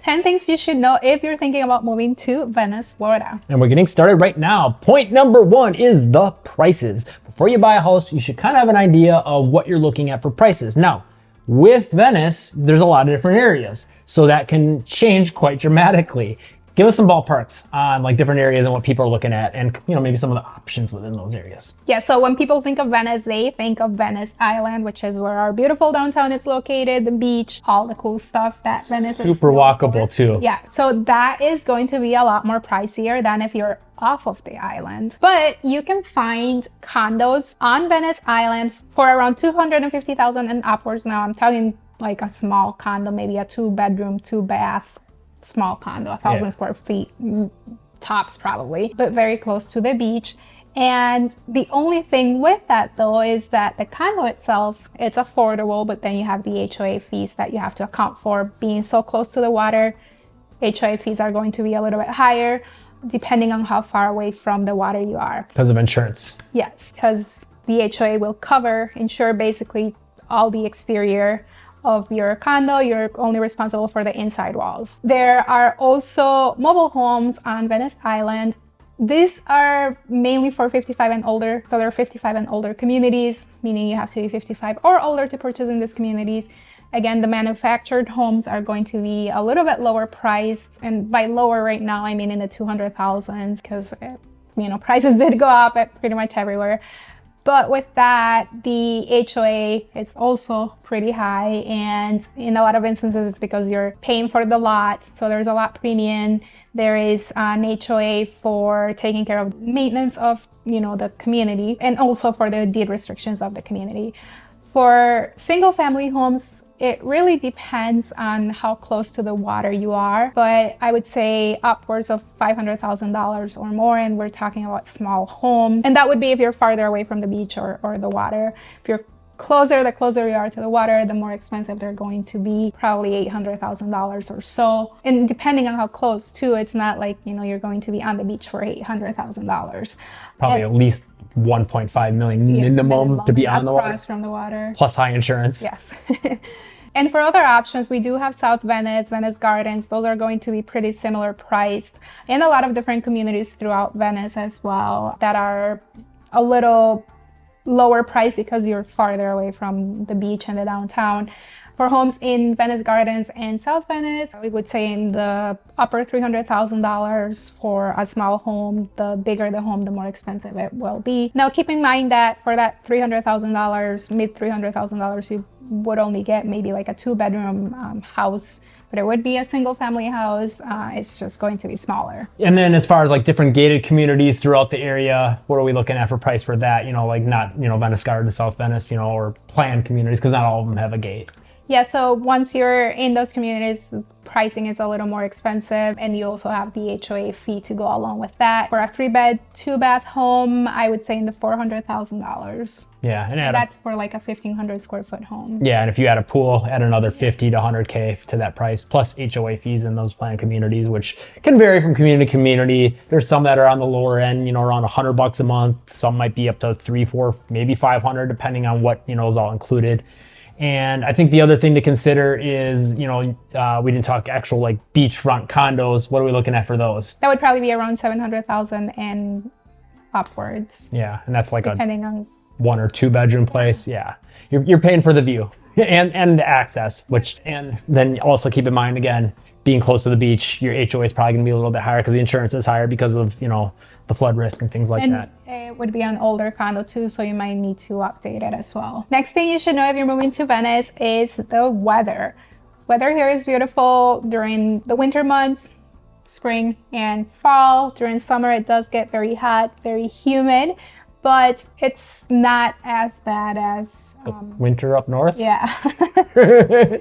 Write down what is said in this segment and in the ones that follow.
10 things you should know if you're thinking about moving to Venice, Florida. And we're getting started right now. Point number 1 is the prices. Before you buy a house, you should kind of have an idea of what you're looking at for prices. Now, with Venice, there's a lot of different areas, so that can change quite dramatically. Give us some ballparks on like different areas and what people are looking at, and maybe some of the options within those areas. Yeah, so when people think of Venice, they think of Venice Island, which is where our beautiful downtown is located, the beach, all the cool stuff that Venice is super walkable too. Yeah, so that is going to be a lot more pricier than if you're off of the island. But you can find condos on Venice Island for around $250,000 and upwards. Now I'm talking like a small condo, maybe a 2-bedroom, 2-bath small condo, 1,000 square feet tops probably, but very close to the beach. And the only thing with that though is that the condo itself, it's affordable, but then you have the HOA fees that you have to account for. Being so close to the water, HOA fees are going to be a little bit higher depending on how far away from the water you are. Because of insurance. Yes, because the HOA will insure basically all the exterior of your condo. You're only responsible for the inside walls. There are also mobile homes on Venice Island. These are mainly for 55 and older. So they're 55 and older communities, meaning you have to be 55 or older to purchase in these communities. Again, the manufactured homes are going to be a little bit lower priced. And by lower right now, I mean in the 200,000s, because prices did go up at pretty much everywhere. But with that, the HOA is also pretty high, and in a lot of instances it's because you're paying for the lot, so there's a lot premium. There is an HOA for taking care of maintenance of the community, and also for the deed restrictions of the community. For single family homes, it really depends on how close to the water you are, but I would say upwards of $500,000 or more, and we're talking about small homes. And that would be if you're farther away from the beach or the water. If you're closer, the closer you are to the water, the more expensive they're going to be, probably $800,000 or so. And depending on how close too, it's not like, you're going to be on the beach for $800,000. Probably at least 1.5 million minimum to be on the water. From the water. Plus high insurance. Yes. And for other options, we do have South Venice, Venice Gardens. Those are going to be pretty similar priced, and a lot of different communities throughout Venice as well that are a little lower priced because you're farther away from the beach and the downtown. For homes in Venice Gardens and South Venice, we would say in the upper $300,000 for a small home. The bigger the home, the more expensive it will be. Now, keep in mind that for that $300,000, mid $300,000, you would only get maybe like a 2-bedroom house, but it would be a single family house. It's just going to be smaller. And then as far as like different gated communities throughout the area, what are we looking at for price for that? Like not, Venice Gardens, South Venice, or planned communities, because not all of them have a gate. Yeah, so once you're in those communities, pricing is a little more expensive, and you also have the HOA fee to go along with that. For a 3-bed, 2-bath home, I would say in the $400,000. Yeah, and that's for like a 1,500 square foot home. Yeah, and if you add a pool, add another 50 to 100K to that price, plus HOA fees in those planned communities, which can vary from community to community. There's some that are on the lower end, around $100 a month. Some might be up to 300, 400, maybe 500, depending on what is all included. And I think the other thing to consider is, we didn't talk actual like beachfront condos. What are we looking at for those? That would probably be around $700,000 and upwards. Yeah, and that's like depending on 1 or 2 bedroom place. Yeah, you're paying for the view and the access, and then also keep in mind again, being close to the beach, your HOA is probably gonna be a little bit higher because the insurance is higher because of the flood risk and things like that. It would be an older condo too, so you might need to update it as well. Next thing you should know if you're moving to Venice is the weather. Weather here is beautiful during the winter months, spring and fall. During summer, it does get very hot, very humid, but it's not as bad as winter up north. Yeah.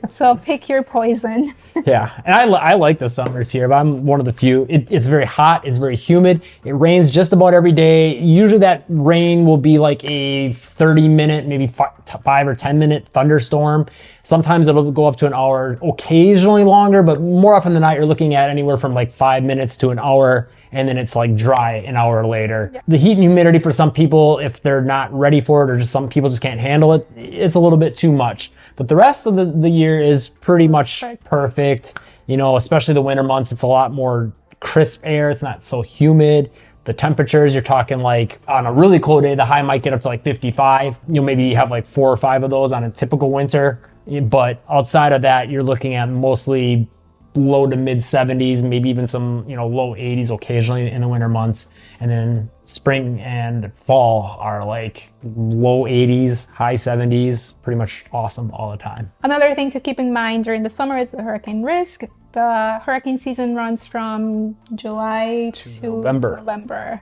So pick your poison. Yeah, and I like the summers here, but I'm one of the few. It's very hot, it's very humid. It rains just about every day. Usually that rain will be like a 30-minute, maybe 5 or 10-minute thunderstorm. Sometimes it'll go up to an hour, occasionally longer, but more often than not, you're looking at anywhere from like 5 minutes to an hour, and then it's like dry an hour later. Yeah. The heat and humidity for some people, if they're not ready for it, or just some people just can't handle it, it's a little bit too much. But the rest of the year is pretty much perfect. You know, especially the winter months, it's a lot more crisp air. It's not so humid. The temperatures, you're talking like on a really cold day, the high might get up to like 55. You'll maybe have like 4 or 5 of those on a typical winter. But outside of that, you're looking at mostly low to mid 70s, maybe even some, you know, low 80s occasionally in the winter months. And then spring and fall are like low 80s, high 70s, pretty much awesome all the time. Another thing to keep in mind during the summer is the hurricane risk. The hurricane season runs from July to November.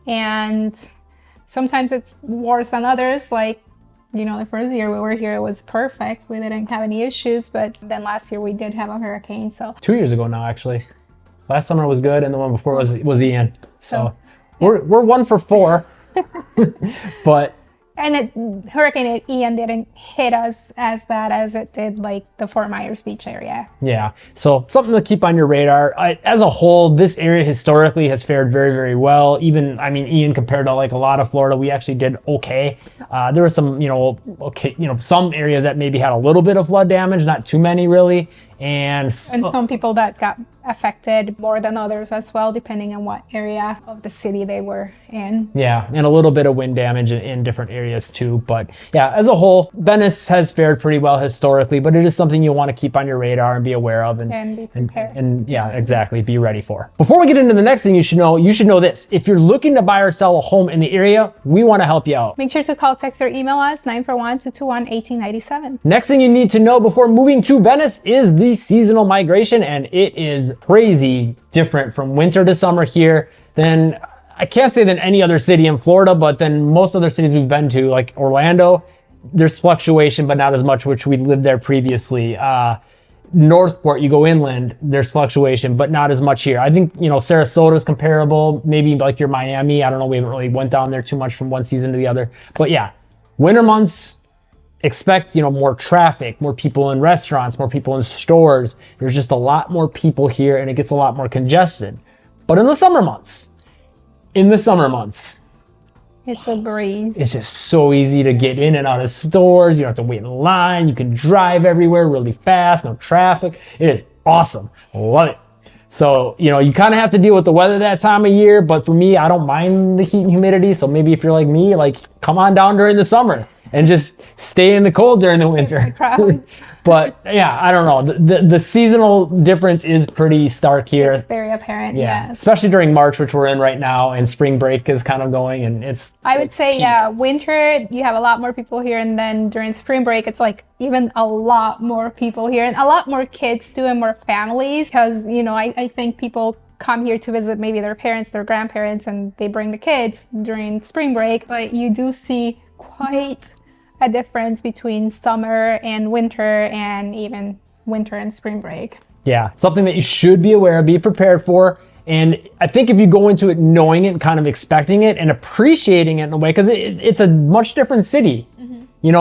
And sometimes it's worse than others. Like, you know, the first year we were here, it was perfect. We didn't have any issues. But then last year we did have a hurricane. So 2 years ago now, actually. Last summer was good, and the one before was Ian. So we're 1 for 4. But Hurricane Ian didn't hit us as bad as it did like the Fort Myers Beach area. Yeah, so something to keep on your radar. As a whole, this area historically has fared very, very well. Even, I mean, Ian, compared to like a lot of Florida, we actually did okay. There were some, some areas that maybe had a little bit of flood damage, not too many really. And some people that got affected more than others as well, depending on what area of the city they were in. Yeah, and a little bit of wind damage in different areas too. But yeah, as a whole, Venice has fared pretty well historically, but it is something you want to keep on your radar and be aware of and be prepared. And yeah, exactly, be ready for. Before we get into the next thing you should know this. If you're looking to buy or sell a home in the area, we want to help you out. Make sure to call, text, or email us 941-221-1897. Next thing you need to know before moving to Venice is the seasonal migration, and it is crazy different from winter to summer here than, I can't say than any other city in Florida, but then most other cities we've been to, like Orlando, there's fluctuation, but not as much, which we lived there previously. Northport, you go inland, there's fluctuation, but not as much here. I think, Sarasota is comparable, maybe like your Miami. I don't know, we haven't really went down there too much from one season to the other. But yeah, winter months, expect, more traffic, more people in restaurants, more people in stores. There's just a lot more people here and it gets a lot more congested. But in the summer months, it's a breeze. It's just so easy to get in and out of stores. You don't have to wait in line. You can drive everywhere really fast, no traffic. It is awesome. Love it. So, you kind of have to deal with the weather that time of year. But for me, I don't mind the heat and humidity. So maybe if you're like me, come on down during the summer and just stay in the cold during the winter. But yeah, I don't know. The seasonal difference is pretty stark here. It's very apparent, yeah. yes. Especially during March, which we're in right now, and spring break is kind of going, and it's... I would say, yeah, winter, you have a lot more people here, and then during spring break, it's like even a lot more people here, and a lot more kids too, and more families, because, I think people come here to visit maybe their parents, their grandparents, and they bring the kids during spring break, but you do see quite a difference between summer and winter, and even winter and spring break. Yeah, something that you should be aware of, be prepared for. And I think if you go into it knowing it, kind of expecting it and appreciating it in a way, because it's a much different city,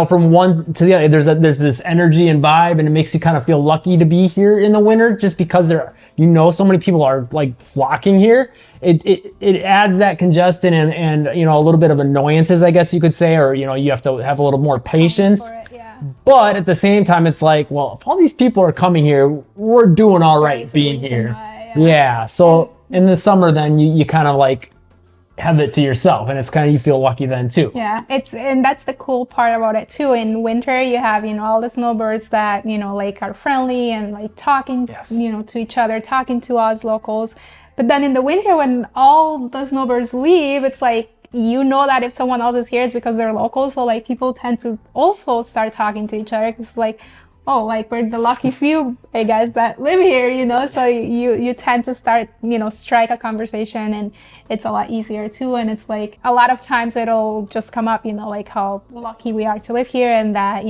from one to the other. There's this energy and vibe, and it makes you kind of feel lucky to be here in the winter, just because so many people are like flocking here. It adds that congestion and a little bit of annoyances, I guess you could say, or you have to have a little more patience. But at the same time, it's like, well, if all these people are coming here, we're doing all right being here. Yeah. So in the summer, then you kind of like have it to yourself, and it's kind of, you feel lucky then too. Yeah, and that's the cool part about it too. In winter, you have all the snowbirds that are friendly and talking to each other, talking to us locals. But then in the winter, when all the snowbirds leave, it's like, that if someone else is here, it's because they're local. So people tend to also start talking to each other. It's like, oh, we're the lucky few, I guess, that live here, so you tend to start, strike a conversation, and it's a lot easier too. And it's like, a lot of times it'll just come up, how lucky we are to live here, and that,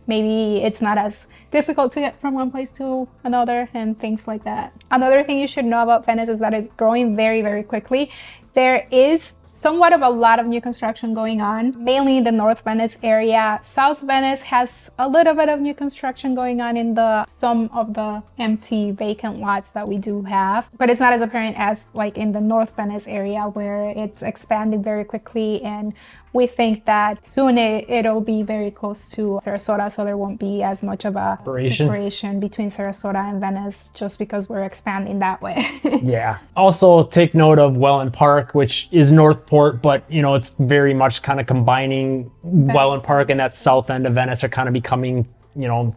maybe it's not as difficult to get from one place to another, and things like that. Another thing you should know about Venice is that it's growing very, very quickly. There is somewhat of a lot of new construction going on, mainly in the North Venice area. South Venice has a little bit of new construction going on in some of the empty vacant lots that we do have, but it's not as apparent as like in the North Venice area where it's expanding very quickly, and we think that soon it'll be very close to Sarasota, so there won't be as much of a separation between Sarasota and Venice just because we're expanding that way. Yeah. Also take note of Welland Park, which is Northport, but it's very much kind of combining Welland Park and that south end of Venice are kind of becoming,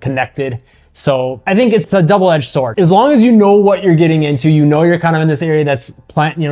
connected. So I think it's a double-edged sword. As long as you know what you're getting into, you're kind of in this area that's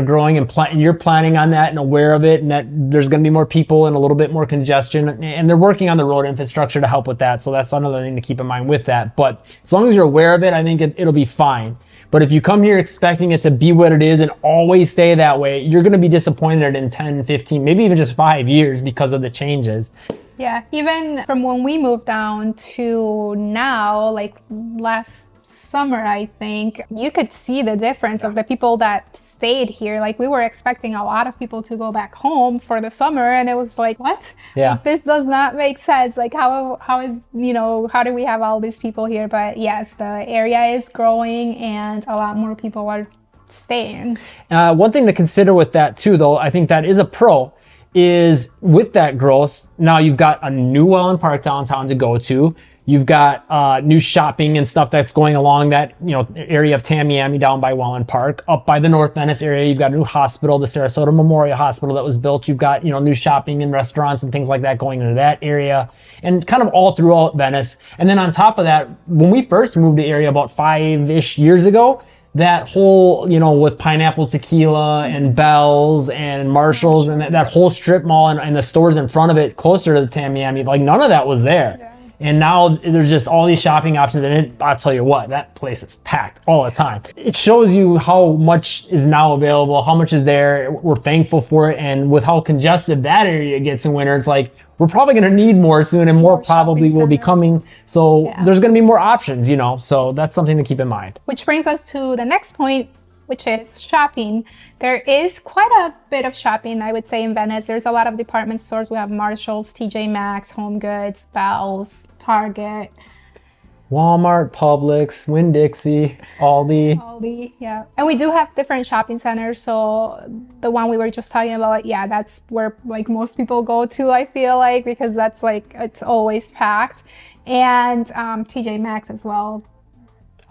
growing and you're planning on that and aware of it, and that there's going to be more people and a little bit more congestion, and they're working on the road infrastructure to help with that. So that's another thing to keep in mind with that. But as long as you're aware of it, I think it'll be fine. But if you come here expecting it to be what it is and always stay that way, you're going to be disappointed in 10, 15, maybe even just 5 years because of the changes. Yeah, even from when we moved down to now, like last summer, I think, you could see the difference of the people that stayed here. Like we were expecting a lot of people to go back home for the summer, and it was like, what? Yeah. Like, this does not make sense. Like how do we have all these people here? But yes, the area is growing and a lot more people are staying. One thing to consider with that too, though, I think that is a pro, is with that growth, now you've got a new Welland Park downtown to go to. You've got new shopping and stuff that's going along that area of Tamiami down by Welland Park. Up by the North Venice area, you've got a new hospital, the Sarasota Memorial Hospital that was built. You've got new shopping and restaurants and things like that going into that area, and kind of all throughout Venice. And then on top of that, when we first moved the area about 5-ish years ago, that whole, with Pineapple Tequila and Bell's and Marshall's and that whole strip mall and the stores in front of it closer to the Tamiami, like none of that was there. Yeah. And now there's just all these shopping options, and I'll tell you what, that place is packed all the time. It shows you how much is now available, how much is there. We're thankful for it, and with how congested that area gets in winter, it's like we're probably going to need more soon, and more probably will be coming. So there's going to be more options, so that's something to keep in mind. Which brings us to the next point, which is shopping. There is quite a bit of shopping, I would say, in Venice. There's a lot of department stores. We have Marshall's, TJ Maxx, Home Goods, Bell's, Target, Walmart, Publix, Winn-Dixie, Aldi. Yeah. And we do have different shopping centers. So the one we were just talking about, that's where like most people go to, I feel like, because that's like, it's always packed. And TJ Maxx as well.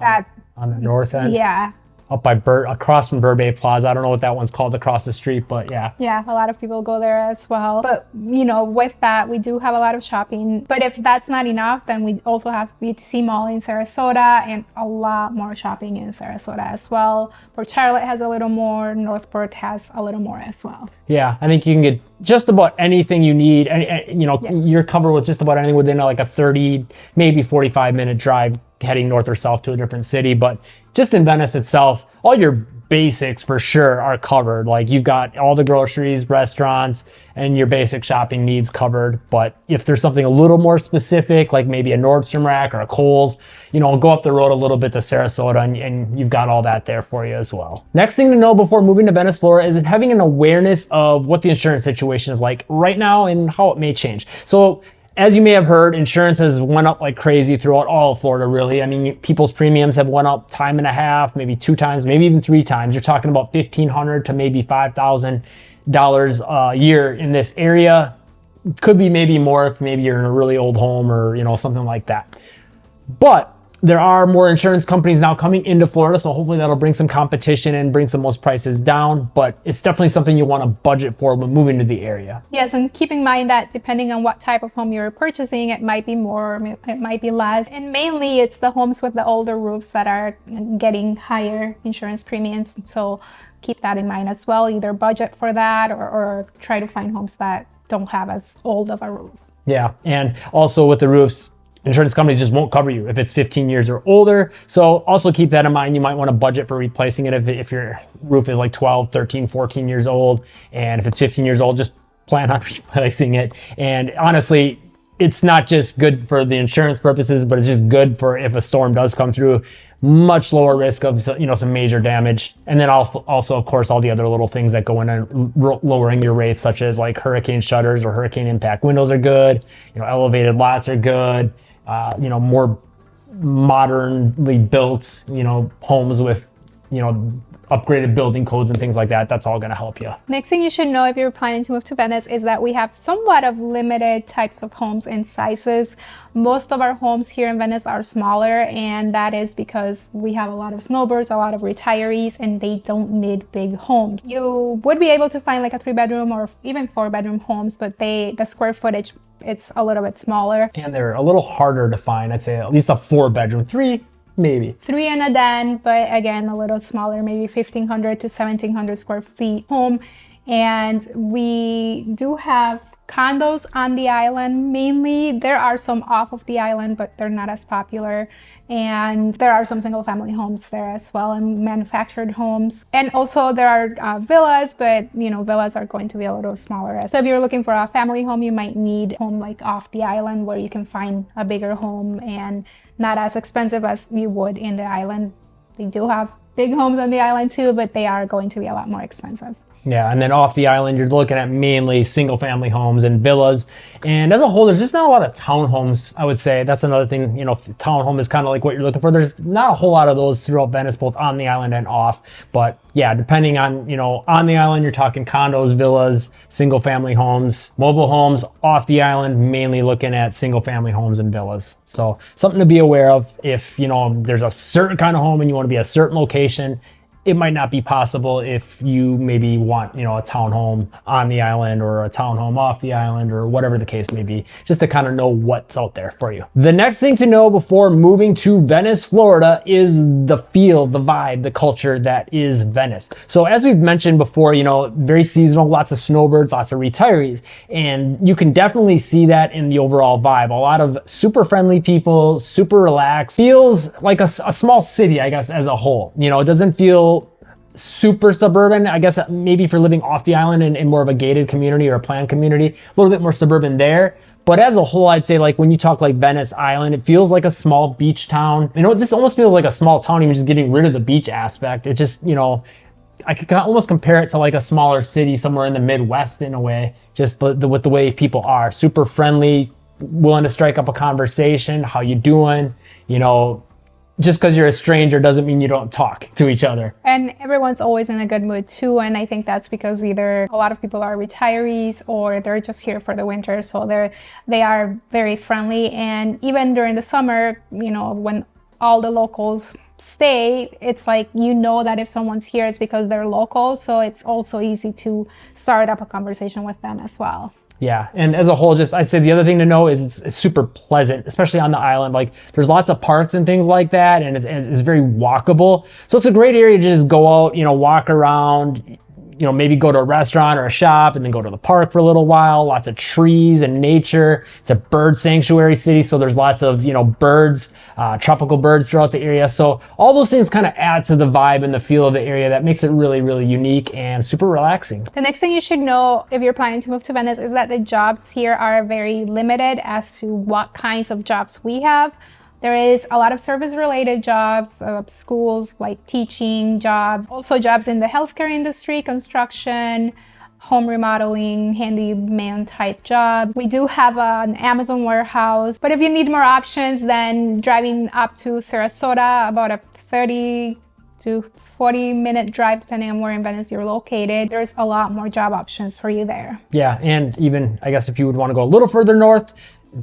On the north end? Yeah. Up by across from Burbay Plaza. I don't know what that one's called across the street, but yeah. Yeah, a lot of people go there as well. But, with that, we do have a lot of shopping. But if that's not enough, then we also have BTC Mall in Sarasota and a lot more shopping in Sarasota as well. Port Charlotte has a little more. Northport has a little more as well. Yeah, I think you can get just about anything you need. You're covered with just about anything within like a 30, maybe 45-minute drive heading north or south to a different city. But just in Venice itself, all your basics for sure are covered. Like you've got all the groceries, restaurants, and your basic shopping needs covered. But if there's something a little more specific, like maybe a Nordstrom Rack or a Kohl's, go up the road a little bit to Sarasota and you've got all that there for you as well. Next thing to know before moving to Venice, Florida, is having an awareness of what the insurance situation is like right now and how it may change. So as you may have heard, insurance has went up like crazy throughout all of Florida, really. I mean, people's premiums have went up time and a half, maybe 2 times, maybe even 3 times. You're talking about $1,500 to maybe $5,000 a year in this area. Could be maybe more if maybe you're in a really old home or, something like that. But there are more insurance companies now coming into Florida, so hopefully that'll bring some competition and bring some of those prices down. But it's definitely something you want to budget for when moving to the area. Yes, and keep in mind that depending on what type of home you're purchasing, it might be more, it might be less. And mainly it's the homes with the older roofs that are getting higher insurance premiums. So keep that in mind as well. Either budget for that or try to find homes that don't have as old of a roof. Yeah, and also with the roofs, insurance companies just won't cover you if it's 15 years or older. So also keep that in mind. You might want to budget for replacing it if your roof is like 12, 13, 14 years old. And if it's 15 years old, just plan on replacing it. And honestly, it's not just good for the insurance purposes, but it's just good for if a storm does come through. much lower risk of, you know, some major damage. And then also, of course, all the other little things that go into lowering your rates, such as like hurricane shutters or hurricane impact windows are good. You know, elevated lots are good. You know, more modernly built, you know, homes with, you know, upgraded building codes and things like that. That's all going to help you. Next thing you should know if you're planning to move to Venice is that we have somewhat of limited types of homes and sizes. Most of our homes here in Venice are smaller, and that is because we have a lot of snowbirds, a lot of retirees, and they don't need big homes. You would be able to find like a 3-bedroom or even 4-bedroom homes, but the square footage, it's a little bit smaller. And they're a little harder to find. I'd say at least a 4-bedroom, 3 maybe. 3 and a den, but again, a little smaller, maybe 1,500 to 1,700 square feet home. And we do have condos on the island mainly. There are some off of the island, but they're not as popular. And there are some single family homes there as well, and manufactured homes. And also there are villas, but you know, villas are going to be a little smaller. So if you're looking for a family home, you might need a home like off the island where you can find a bigger home and not as expensive as you would in the island. They do have big homes on the island too, but they are going to be a lot more expensive. Yeah, and then off the island, you're looking at mainly single-family homes and villas. And as a whole, there's just not a lot of townhomes, I would say. That's another thing, you know, townhome is kind of like what you're looking for. There's not a whole lot of those throughout Venice, both on the island and off. But yeah, depending on, you know, on the island, you're talking condos, villas, single-family homes, mobile homes. Off the island, mainly looking at single-family homes and villas. So something to be aware of if, you know, there's a certain kind of home and you want to be a certain location. It might not be possible if you maybe want, you know, a townhome on the island or a townhome off the island or whatever the case may be, just to kind of know what's out there for you. The next thing to know before moving to Venice, Florida is the feel, the vibe, the culture that is Venice. So as we've mentioned before, you know, very seasonal, lots of snowbirds, lots of retirees, and you can definitely see that in the overall vibe. A lot of super friendly people, super relaxed, feels like a small city, I guess, as a whole. You know, it doesn't feel super suburban. I guess maybe if you're living off the island in more of a gated community or a planned community, a little bit more suburban there. But as a whole, I'd say like when you talk like Venice Island, it feels like a small beach town. You know, it just almost feels like a small town, even just getting rid of the beach aspect. It just, you know, I could almost compare it to like a smaller city somewhere in the Midwest in a way, just with the way people are. Super friendly, willing to strike up a conversation. How you doing? You know, just because you're a stranger doesn't mean you don't talk to each other. And everyone's always in a good mood too. And I think that's because either a lot of people are retirees or they're just here for the winter. So they are very friendly. And even during the summer, you know, when all the locals stay, it's like, you know, that if someone's here, it's because they're local. So it's also easy to start up a conversation with them as well. Yeah, and as a whole, just I'd say the other thing to know is it's super pleasant, especially on the island. Like there's lots of parks and things like that, and it's very walkable. So it's a great area to just go out, you know, walk around, you know, maybe go to a restaurant or a shop and then go to the park for a little while. Lots of trees and nature. It's a bird sanctuary city, so there's lots of, you know, birds, tropical birds throughout the area. So all those things kind of add to the vibe and the feel of the area that makes it really, really unique and super relaxing. The next thing you should know if you're planning to move to Venice is that the jobs here are very limited as to what kinds of jobs we have. There is a lot of service-related jobs, schools like teaching jobs, also jobs in the healthcare industry, construction, home remodeling, handyman type jobs. We do have an Amazon warehouse, but if you need more options, then driving up to Sarasota, about a 30 to 40-minute drive, depending on where in Venice you're located, there's a lot more job options for you there. Yeah, and even, I guess if you would want to go a little further north,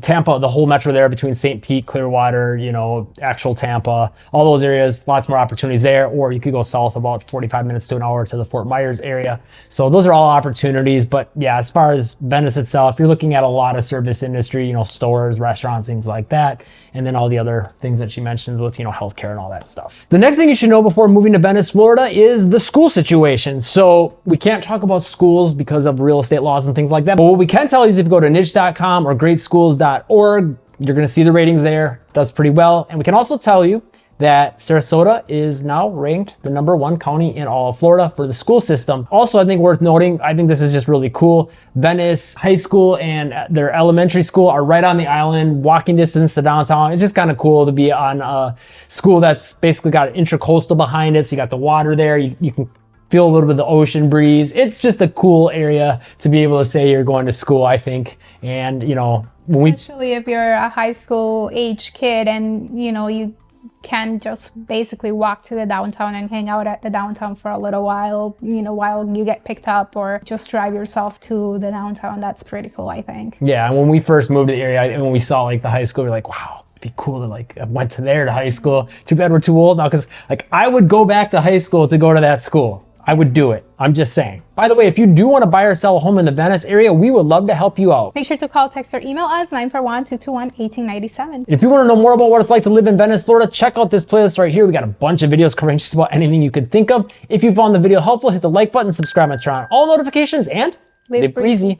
Tampa, the whole metro there between St. Pete, Clearwater, you know, actual Tampa, all those areas, lots more opportunities there. Or you could go south about 45 minutes to an hour to the Fort Myers area. So those are all opportunities. But yeah, as far as Venice itself, you're looking at a lot of service industry, you know, stores, restaurants, things like that. And then all the other things that she mentioned with, you know, healthcare and all that stuff. The next thing you should know before moving to Venice, Florida is the school situation. So we can't talk about schools because of real estate laws and things like that. But what we can tell you is if you go to niche.com or greatschools.org, you're going to see the ratings there. It does pretty well. And we can also tell you that Sarasota is now ranked the #1 county in all of Florida for the school system. Also, I think worth noting, I think this is just really cool. Venice High School and their elementary school are right on the island, walking distance to downtown. It's just kind of cool to be on a school that's basically got an intracoastal behind it. So you got the water there. You can feel a little bit of the ocean breeze. It's just a cool area to be able to say you're going to school, I think. And, you know, especially if you're a high school age kid and, you know, you can just basically walk to the downtown and hang out at the downtown for a little while, you know, while you get picked up, or just drive yourself to the downtown. That's pretty cool, I think. Yeah, and when we first moved to the area and when we saw like the high school, we're like, wow, it'd be cool to like, I went to there to high school. Too bad we're too old now, because like I would go back to high school to go to that school. I would do it. I'm just saying. By the way, if you do want to buy or sell a home in the Venice area, we would love to help you out. Make sure to call, text, or email us 941-221-1897. If you want to know more about what it's like to live in Venice, Florida, check out this playlist right here. We got a bunch of videos covering just about anything you could think of. If you found the video helpful, hit the like button, subscribe, and turn on all notifications, and live breezy.